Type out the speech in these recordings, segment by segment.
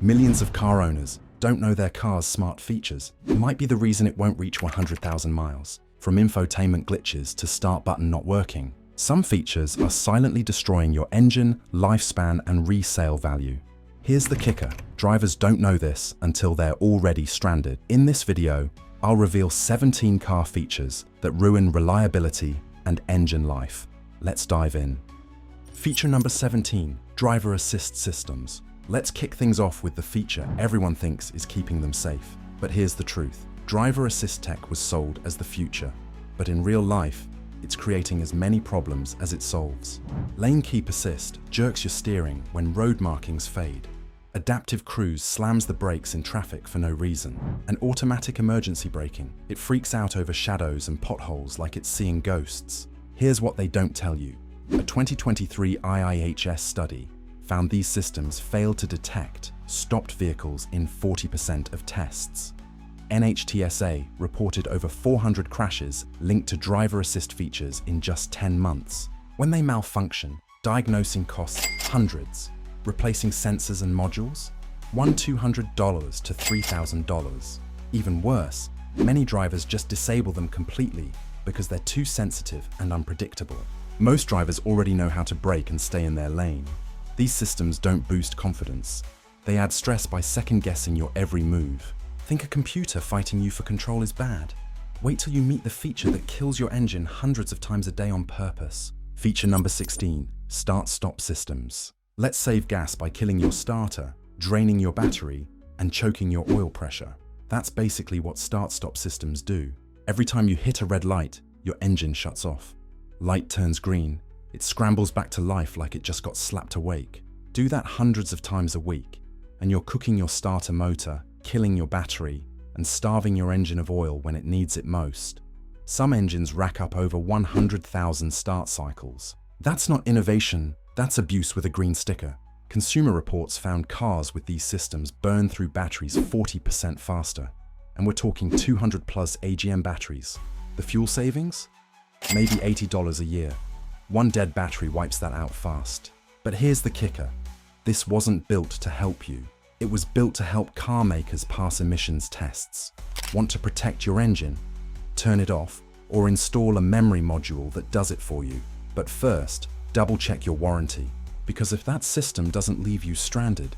Millions of car owners don't know their car's smart features. It might be the reason it won't reach 100,000 miles. From infotainment glitches to start button not working, some features are silently destroying your engine, lifespan, and resale value. Here's the kicker. Drivers don't know this until they're already stranded. In this video, I'll reveal 17 car features that ruin reliability and engine life. Let's dive in. Feature number 17, driver assist systems. Let's kick things off with the feature everyone thinks is keeping them safe. But here's the truth. Driver assist tech was sold as the future, but in real life, it's creating as many problems as it solves. Lane keep assist jerks your steering when road markings fade. Adaptive cruise slams the brakes in traffic for no reason. And automatic emergency braking, it freaks out over shadows and potholes like it's seeing ghosts. Here's what they don't tell you. A 2023 IIHS study found these systems failed to detect stopped vehicles in 40% of tests. NHTSA reported over 400 crashes linked to driver assist features in just 10 months. When they malfunction, diagnosing costs hundreds. Replacing sensors and modules? $200 to $3,000. Even worse, many drivers just disable them completely because they're too sensitive and unpredictable. Most drivers already know how to brake and stay in their lane. These systems don't boost confidence. They add stress by second-guessing your every move. Think a computer fighting you for control is bad? Wait till you meet the feature that kills your engine hundreds of times a day on purpose. Feature number 16, start-stop systems. Let's save gas by killing your starter, draining your battery, and choking your oil pressure. That's basically what start-stop systems do. Every time you hit a red light, your engine shuts off. Light turns green. It scrambles back to life like it just got slapped awake. Do that hundreds of times a week, and you're cooking your starter motor, killing your battery, and starving your engine of oil when it needs it most. Some engines rack up over 100,000 start cycles. That's not innovation, that's abuse with a green sticker. Consumer Reports found cars with these systems burn through batteries 40% faster. And we're talking 200 plus AGM batteries. The fuel savings? Maybe $80 a year. One dead battery wipes that out fast. But here's the kicker. This wasn't built to help you. It was built to help car makers pass emissions tests. Want to protect your engine? Turn it off or install a memory module that does it for you. But first, double-check your warranty, because if that system doesn't leave you stranded,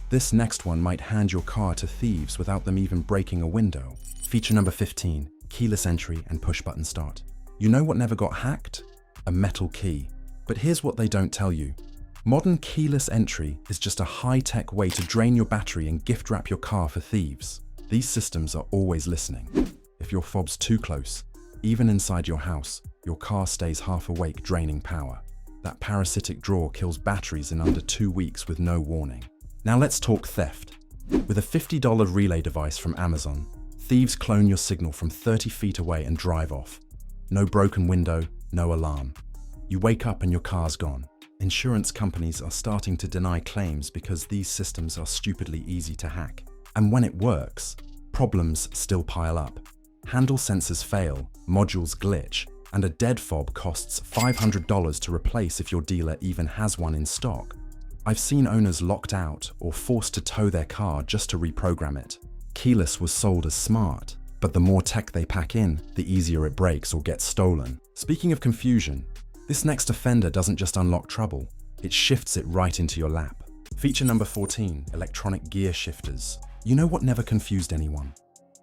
this next one might hand your car to thieves without them even breaking a window. Feature number 15, keyless entry and push-button start. You know what never got hacked? A metal key. But here's what they don't tell you. Modern keyless entry is just a high-tech way to drain your battery and gift-wrap your car for thieves. These systems are always listening. If your fob's too close, even inside your house, your car stays half awake, draining power. That parasitic draw kills batteries in under 2 weeks with no warning. Now let's talk theft. With a $50 relay device from Amazon, thieves clone your signal from 30 feet away and drive off. No broken window, no alarm. You wake up and your car's gone. Insurance companies are starting to deny claims because these systems are stupidly easy to hack. And when it works, problems still pile up. Handle sensors fail, modules glitch, and a dead fob costs $500 to replace if your dealer even has one in stock. I've seen owners locked out or forced to tow their car just to reprogram it. Keyless was sold as smart, but the more tech they pack in, the easier it breaks or gets stolen. Speaking of confusion, this next offender doesn't just unlock trouble, it shifts it right into your lap. Feature number 14, electronic gear shifters. You know what never confused anyone?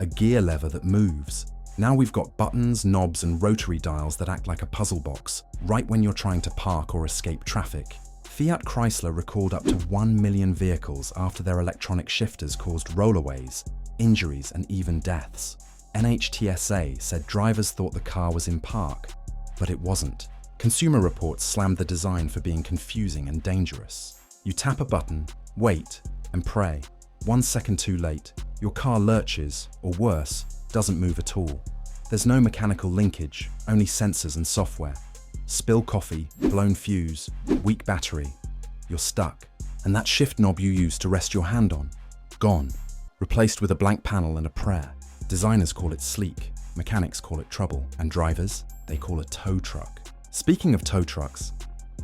A gear lever that moves. Now we've got buttons, knobs, and rotary dials that act like a puzzle box, right when you're trying to park or escape traffic. Fiat Chrysler recalled up to 1 million vehicles after their electronic shifters caused rollaways, injuries, and even deaths. NHTSA said drivers thought the car was in park, but it wasn't. Consumer Reports slammed the design for being confusing and dangerous. You tap a button, wait, and pray. 1 second too late, your car lurches, or worse, doesn't move at all. There's no mechanical linkage, only sensors and software. Spill coffee, blown fuse, weak battery. You're stuck. And that shift knob you used to rest your hand on? Gone. Replaced with a blank panel and a prayer. Designers call it sleek, mechanics call it trouble, and drivers, they call it tow truck. Speaking of tow trucks,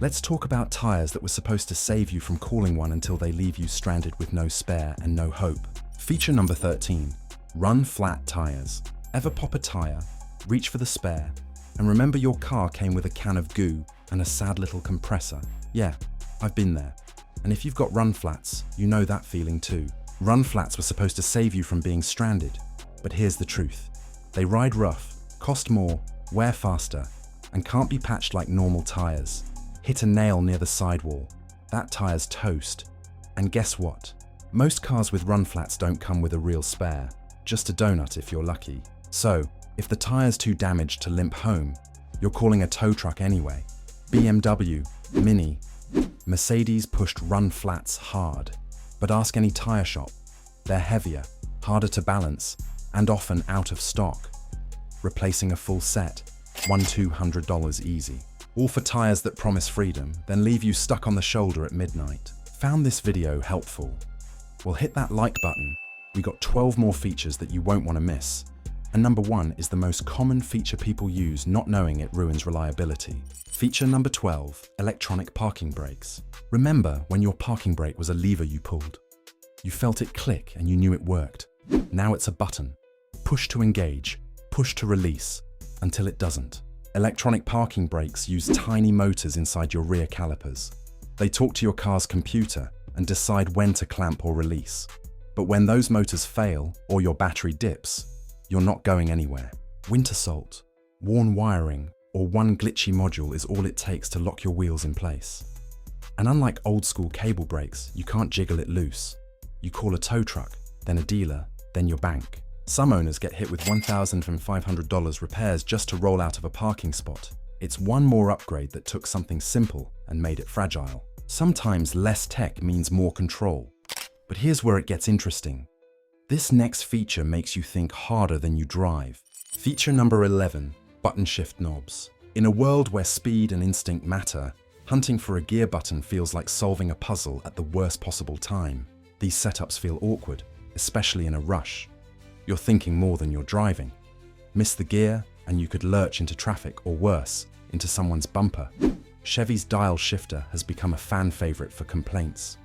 Let's talk about tires that were supposed to save you from calling one until they leave you stranded with no spare and no hope. Feature number 13, run flat tires. Ever pop a tire, reach for the spare, and remember your car came with a can of goo and a sad little compressor? Yeah, I've been there. And if you've got run flats, you know that feeling too. Run flats were supposed to save you from being stranded, but here's the truth. They ride rough, cost more, wear faster, and can't be patched like normal tires. Hit a nail near the sidewall, that tire's toast. And guess what? Most cars with run flats don't come with a real spare, just a donut if you're lucky. So, if the tire's too damaged to limp home, you're calling a tow truck anyway. BMW, Mini, Mercedes pushed run flats hard. But ask any tire shop. They're heavier, harder to balance, and often out of stock. Replacing a full set, $100-200 easy. All for tires that promise freedom, then leave you stuck on the shoulder at midnight. Found this video helpful? Well, hit that like button. We got 12 more features that you won't want to miss. And number 1 is the most common feature people use not knowing it ruins reliability. Feature number 12, electronic parking brakes. Remember when your parking brake was a lever you pulled? You felt it click and you knew it worked. Now it's a button. Push to engage, push to release, until it doesn't. Electronic parking brakes use tiny motors inside your rear calipers. They talk to your car's computer and decide when to clamp or release. But when those motors fail or your battery dips, you're not going anywhere. Winter salt, worn wiring, or one glitchy module is all it takes to lock your wheels in place. And unlike old school cable brakes, you can't jiggle it loose. You call a tow truck, then a dealer, then your bank. Some owners get hit with $1,500 repairs just to roll out of a parking spot. It's one more upgrade that took something simple and made it fragile. Sometimes less tech means more control. But here's where it gets interesting. This next feature makes you think harder than you drive. Feature number 11, button shift knobs. In a world where speed and instinct matter, hunting for a gear button feels like solving a puzzle at the worst possible time. These setups feel awkward, especially in a rush. You're thinking more than you're driving. Miss the gear and you could lurch into traffic or worse, into someone's bumper. Chevy's dial shifter has become a fan favorite for complaints.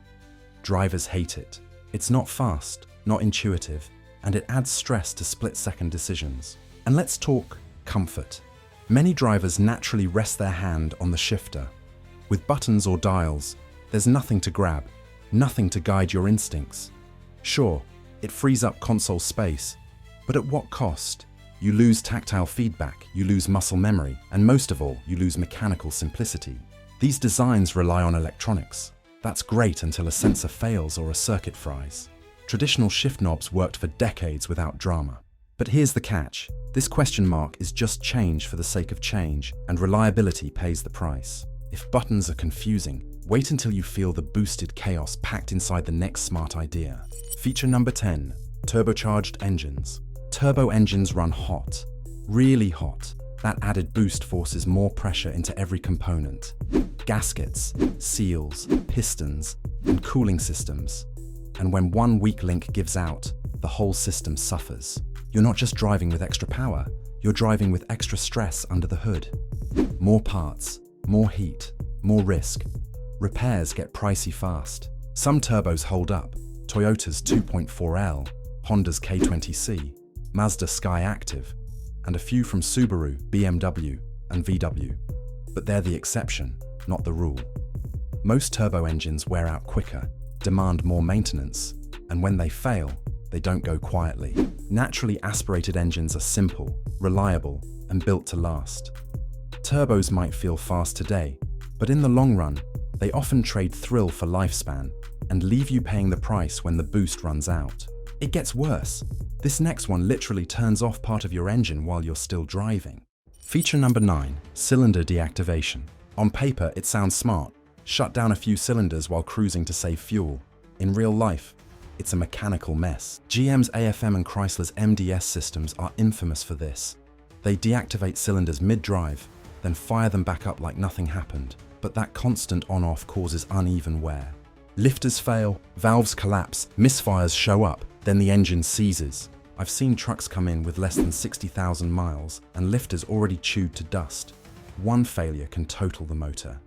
Drivers hate it. It's not fast, not intuitive, and it adds stress to split-second decisions. And let's talk comfort. Many drivers naturally rest their hand on the shifter. With buttons or dials, there's nothing to grab, nothing to guide your instincts. Sure, it frees up console space, but at what cost? You lose tactile feedback, you lose muscle memory, and most of all, you lose mechanical simplicity. These designs rely on electronics. That's great until a sensor fails or a circuit fries. Traditional shift knobs worked for decades without drama. But here's the catch. This question mark is just change for the sake of change, and reliability pays the price. If buttons are confusing, wait until you feel the boosted chaos packed inside the next smart idea. Feature number 10, turbocharged engines. Turbo engines run hot, really hot. That added boost forces more pressure into every component. Gaskets, seals, pistons, and cooling systems. And when one weak link gives out, the whole system suffers. You're not just driving with extra power, you're driving with extra stress under the hood. More parts, more heat, more risk. Repairs get pricey fast. Some turbos hold up. Toyota's 2.4L, Honda's K20C, Mazda Sky Active, and a few from Subaru, BMW, and VW. But they're the exception, not the rule. Most turbo engines wear out quicker, demand more maintenance, and when they fail, they don't go quietly. Naturally aspirated engines are simple, reliable, and built to last. Turbos might feel fast today, but in the long run, they often trade thrill for lifespan and leave you paying the price when the boost runs out. It gets worse. This next one literally turns off part of your engine while you're still driving. Feature number 9, cylinder deactivation. On paper, it sounds smart. Shut down a few cylinders while cruising to save fuel. In real life, it's a mechanical mess. GM's AFM and Chrysler's MDS systems are infamous for this. They deactivate cylinders mid-drive, then fire them back up like nothing happened. But that constant on-off causes uneven wear. Lifters fail, valves collapse, misfires show up, then the engine seizes. I've seen trucks come in with less than 60,000 miles and lifters already chewed to dust. One failure can total the motor.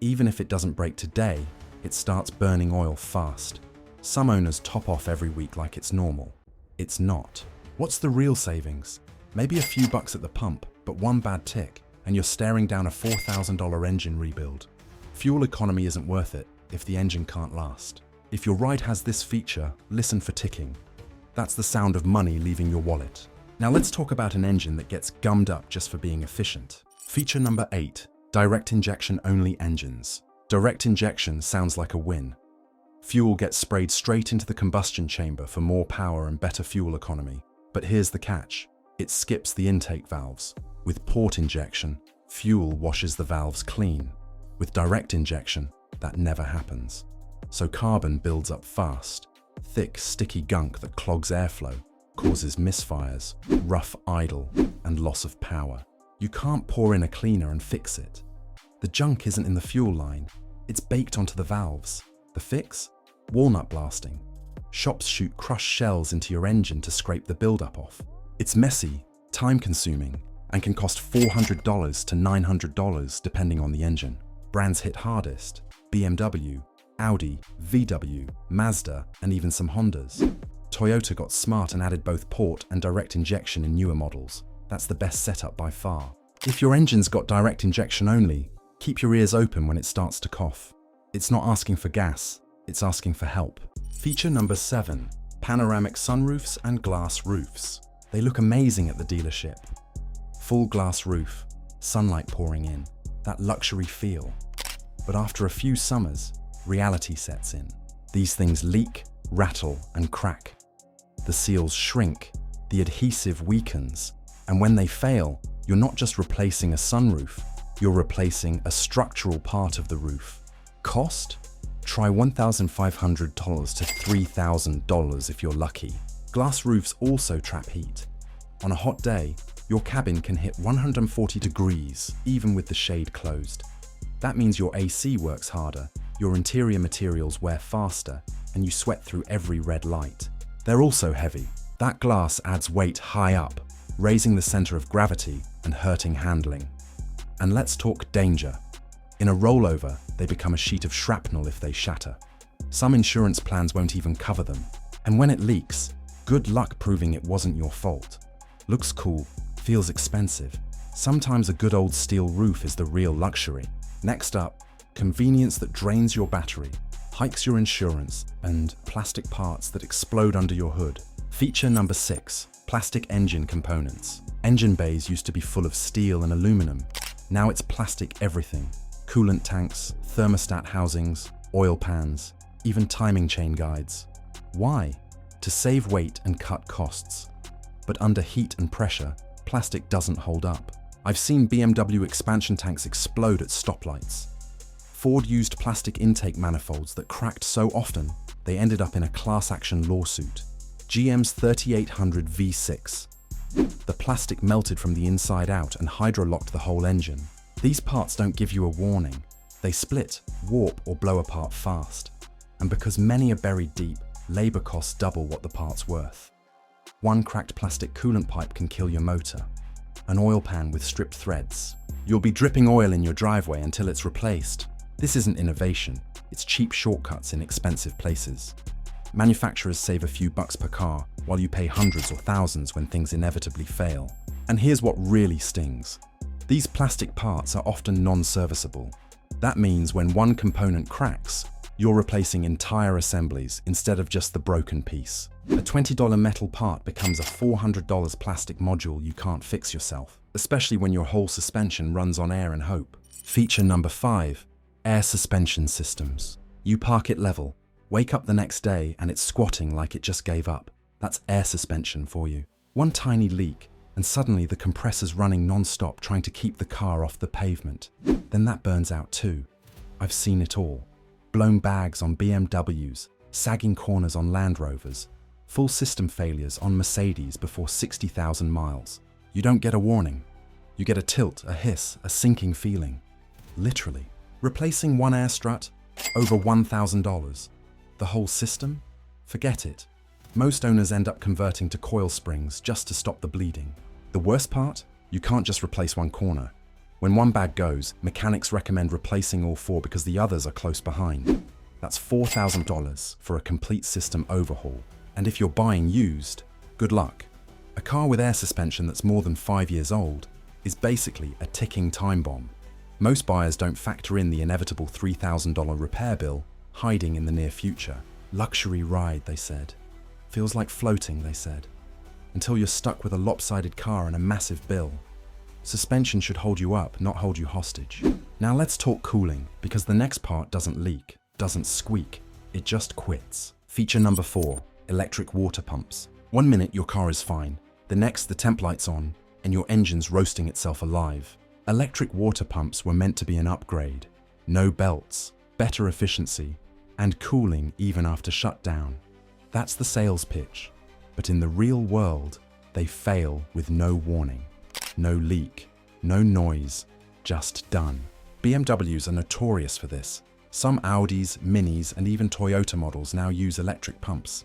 Even if it doesn't break today, it starts burning oil fast. Some owners top off every week like it's normal. It's not. What's the real savings? Maybe a few bucks at the pump, but one bad tick, and you're staring down a $4,000 engine rebuild. Fuel economy isn't worth it if the engine can't last. If your ride has this feature, listen for ticking. That's the sound of money leaving your wallet. Now let's talk about an engine that gets gummed up just for being efficient. Feature number 8, direct injection only engines. Direct injection sounds like a win. Fuel gets sprayed straight into the combustion chamber for more power and better fuel economy. But here's the catch. It skips the intake valves. With port injection, fuel washes the valves clean. With direct injection, that never happens. So carbon builds up fast. Thick, sticky gunk that clogs airflow, causes misfires, rough idle, and loss of power. You can't pour in a cleaner and fix it. The junk isn't in the fuel line, it's baked onto the valves. The fix? Walnut blasting. Shops shoot crushed shells into your engine to scrape the buildup off. It's messy, time-consuming, and can cost $400 to $900 depending on the engine. Brands hit hardest: BMW, Audi, VW, Mazda, and even some Hondas. Toyota got smart and added both port and direct injection in newer models. That's the best setup by far. If your engine's got direct injection only, keep your ears open when it starts to cough. It's not asking for gas, it's asking for help. Feature number 7, panoramic sunroofs and glass roofs. They look amazing at the dealership. Full glass roof, sunlight pouring in, that luxury feel. But after a few summers, reality sets in. These things leak, rattle, and crack. The seals shrink, the adhesive weakens, and when they fail, you're not just replacing a sunroof, you're replacing a structural part of the roof. Cost? Try $1,500 to $3,000 if you're lucky. Glass roofs also trap heat. On a hot day, your cabin can hit 140 degrees, even with the shade closed. That means your AC works harder, your interior materials wear faster, and you sweat through every red light. They're also heavy. That glass adds weight high up, raising the center of gravity and hurting handling. And let's talk danger. In a rollover, they become a sheet of shrapnel if they shatter. Some insurance plans won't even cover them. And when it leaks, good luck proving it wasn't your fault. Looks cool, feels expensive. Sometimes a good old steel roof is the real luxury. Next up, convenience that drains your battery, hikes your insurance, and plastic parts that explode under your hood. Feature number 6, plastic engine components. Engine bays used to be full of steel and aluminum. Now it's plastic everything. Coolant tanks, thermostat housings, oil pans, even timing chain guides. Why? To save weight and cut costs. But under heat and pressure, plastic doesn't hold up. I've seen BMW expansion tanks explode at stoplights. Ford used plastic intake manifolds that cracked so often, they ended up in a class action lawsuit. GM's 3800 V6. The plastic melted from the inside out and hydro-locked the whole engine. These parts don't give you a warning. They split, warp, or blow apart fast. And because many are buried deep, labor costs double what the part's worth. One cracked plastic coolant pipe can kill your motor. An oil pan with stripped threads. You'll be dripping oil in your driveway until it's replaced. This isn't innovation, it's cheap shortcuts in expensive places. Manufacturers save a few bucks per car, while you pay hundreds or thousands when things inevitably fail. And here's what really stings. These plastic parts are often non-serviceable. That means when one component cracks, you're replacing entire assemblies instead of just the broken piece. A $20 metal part becomes a $400 plastic module you can't fix yourself, especially when your whole suspension runs on air and hope. Feature number 5, air suspension systems. You park it level, wake up the next day and it's squatting like it just gave up. That's air suspension for you. One tiny leak, and suddenly the compressor's running non-stop trying to keep the car off the pavement. Then that burns out too. I've seen it all. Blown bags on BMWs, sagging corners on Land Rovers, full system failures on Mercedes before 60,000 miles. You don't get a warning. You get a tilt, a hiss, a sinking feeling. Literally. Replacing one air strut? Over $1,000. The whole system? Forget it. Most owners end up converting to coil springs just to stop the bleeding. The worst part? You can't just replace one corner. When one bag goes, mechanics recommend replacing all four because the others are close behind. That's $4,000 for a complete system overhaul. And if you're buying used, good luck. A car with air suspension that's more than 5 years old is basically a ticking time bomb. Most buyers don't factor in the inevitable $3,000 repair bill hiding in the near future. Luxury ride, they said. Feels like floating, they said. Until you're stuck with a lopsided car and a massive bill. Suspension should hold you up, not hold you hostage. Now let's talk cooling, because the next part doesn't leak, doesn't squeak, it just quits. Feature number 4, electric water pumps. 1 minute your car is fine, the next the temp light's on, and your engine's roasting itself alive. Electric water pumps were meant to be an upgrade. No belts, better efficiency, and cooling even after shutdown. That's the sales pitch. But in the real world, they fail with no warning. No leak, no noise, just done. BMWs are notorious for this. Some Audis, Minis, and even Toyota models now use electric pumps.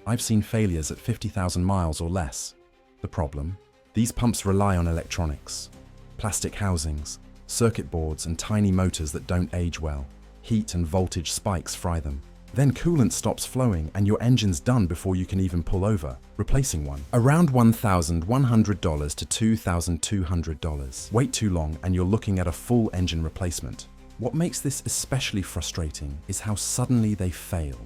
I've seen failures at 50,000 miles or less. The problem? These pumps rely on electronics. Plastic housings, circuit boards, and tiny motors that don't age well. Heat and voltage spikes fry them. Then coolant stops flowing and your engine's done before you can even pull over, replacing one. Around $1,100 to $2,200. Wait too long and you're looking at a full engine replacement. What makes this especially frustrating is how suddenly they fail.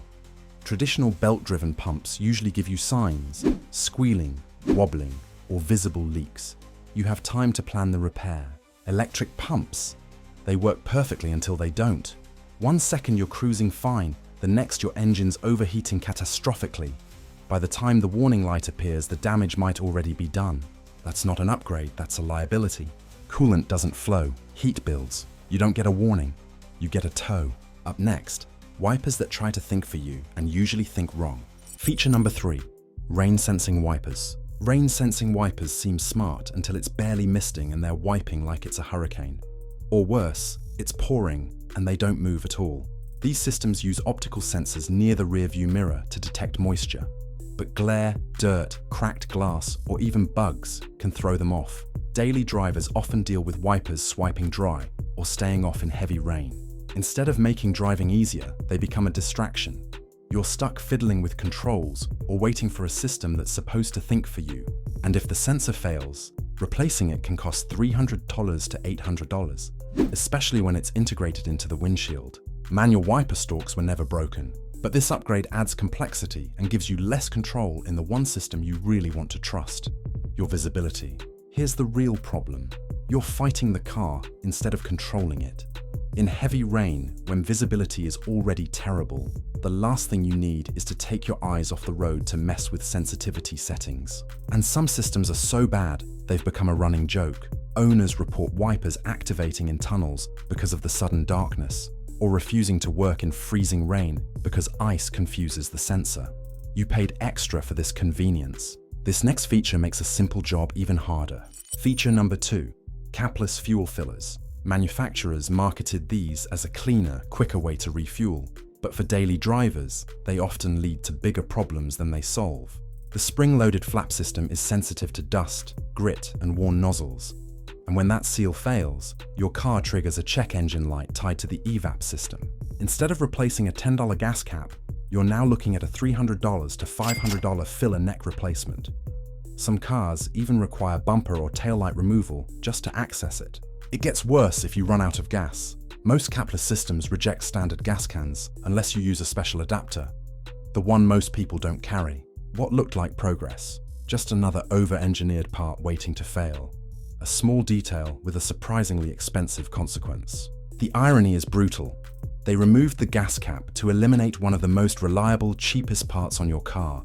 Traditional belt-driven pumps usually give you signs, squealing, wobbling, or visible leaks. You have time to plan the repair. Electric pumps, they work perfectly until they don't. 1 second you're cruising fine, the next your engine's overheating catastrophically. By the time the warning light appears, the damage might already be done. That's not an upgrade, that's a liability. Coolant doesn't flow, heat builds. You don't get a warning, you get a tow. Up next, wipers that try to think for you and usually think wrong. Feature number 3, rain sensing wipers. Rain sensing wipers seem smart until it's barely misting and they're wiping like it's a hurricane. Or worse, it's pouring and they don't move at all. These systems use optical sensors near the rearview mirror to detect moisture. But glare, dirt, cracked glass, or even bugs can throw them off. Daily drivers often deal with wipers swiping dry or staying off in heavy rain. Instead of making driving easier, they become a distraction. You're stuck fiddling with controls or waiting for a system that's supposed to think for you. And if the sensor fails, replacing it can cost $300 to $800, especially when it's integrated into the windshield. Manual wiper stalks were never broken, but this upgrade adds complexity and gives you less control in the one system you really want to trust, your visibility. Here's the real problem. You're fighting the car instead of controlling it. In heavy rain, when visibility is already terrible, the last thing you need is to take your eyes off the road to mess with sensitivity settings. And some systems are so bad, they've become a running joke. Owners report wipers activating in tunnels because of the sudden darkness, or refusing to work in freezing rain because ice confuses the sensor. You paid extra for this convenience. This next feature makes a simple job even harder. Feature number 2, Capless fuel fillers. Manufacturers marketed these as a cleaner, quicker way to refuel, but for daily drivers, they often lead to bigger problems than they solve. The spring-loaded flap system is sensitive to dust, grit, and worn nozzles. And when that seal fails, your car triggers a check engine light tied to the evap system. Instead of replacing a $10 gas cap, you're now looking at a $300 to $500 filler neck replacement. Some cars even require bumper or taillight removal just to access it. It gets worse if you run out of gas. Most Capless systems reject standard gas cans unless you use a special adapter, the one most people don't carry. What looked like progress, just another over-engineered part waiting to fail. A small detail with a surprisingly expensive consequence. The irony is brutal. They removed the gas cap to eliminate one of the most reliable, cheapest parts on your car.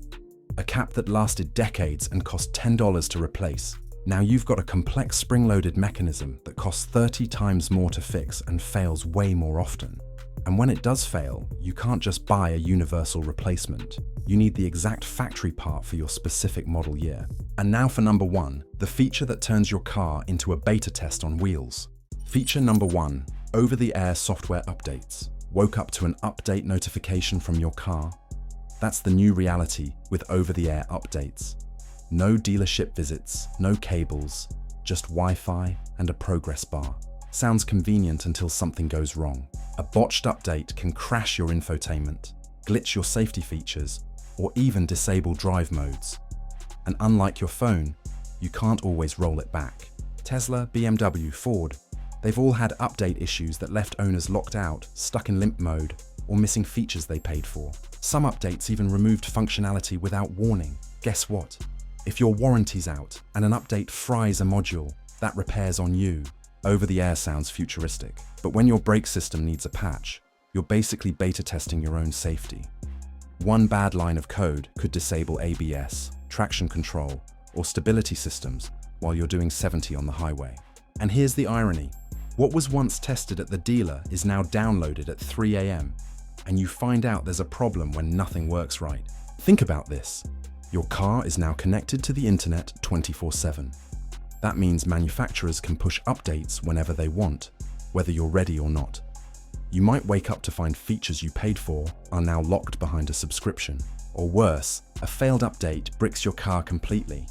A cap that lasted decades and cost $10 to replace. Now you've got a complex spring-loaded mechanism that costs 30 times more to fix and fails way more often. And when it does fail, you can't just buy a universal replacement. You need the exact factory part for your specific model year. And now for number 1, the feature that turns your car into a beta test on wheels. Feature number 1, over-the-air software updates. Woke up to an update notification from your car? That's the new reality with over-the-air updates. No dealership visits, no cables, just Wi-Fi and a progress bar. Sounds convenient until something goes wrong. A botched update can crash your infotainment, glitch your safety features, or even disable drive modes. And unlike your phone, you can't always roll it back. Tesla, BMW, Ford, they've all had update issues that left owners locked out, stuck in limp mode, or missing features they paid for. Some updates even removed functionality without warning. Guess what? If your warranty's out and an update fries a module, that repairs on you. Over-the-air sounds futuristic, but when your brake system needs a patch, you're basically beta testing your own safety. One bad line of code could disable ABS, traction control, or stability systems while you're doing 70 on the highway. And here's the irony. What was once tested at the dealer is now downloaded at 3 AM, and you find out there's a problem when nothing works right. Think about this. Your car is now connected to the internet 24/7. That means manufacturers can push updates whenever they want, whether you're ready or not. You might wake up to find features you paid for are now locked behind a subscription. Or worse, a failed update bricks your car completely.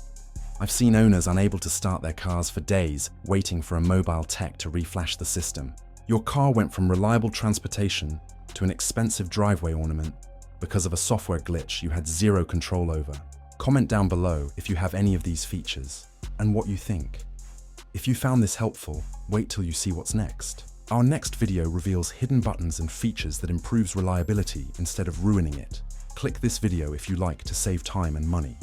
I've seen owners unable to start their cars for days, waiting for a mobile tech to reflash the system. Your car went from reliable transportation to an expensive driveway ornament because of a software glitch you had zero control over. Comment down below if you have any of these features and what you think. If you found this helpful, wait till you see what's next. Our next video reveals hidden buttons and features that improves reliability instead of ruining it. Click this video if you like to save time and money.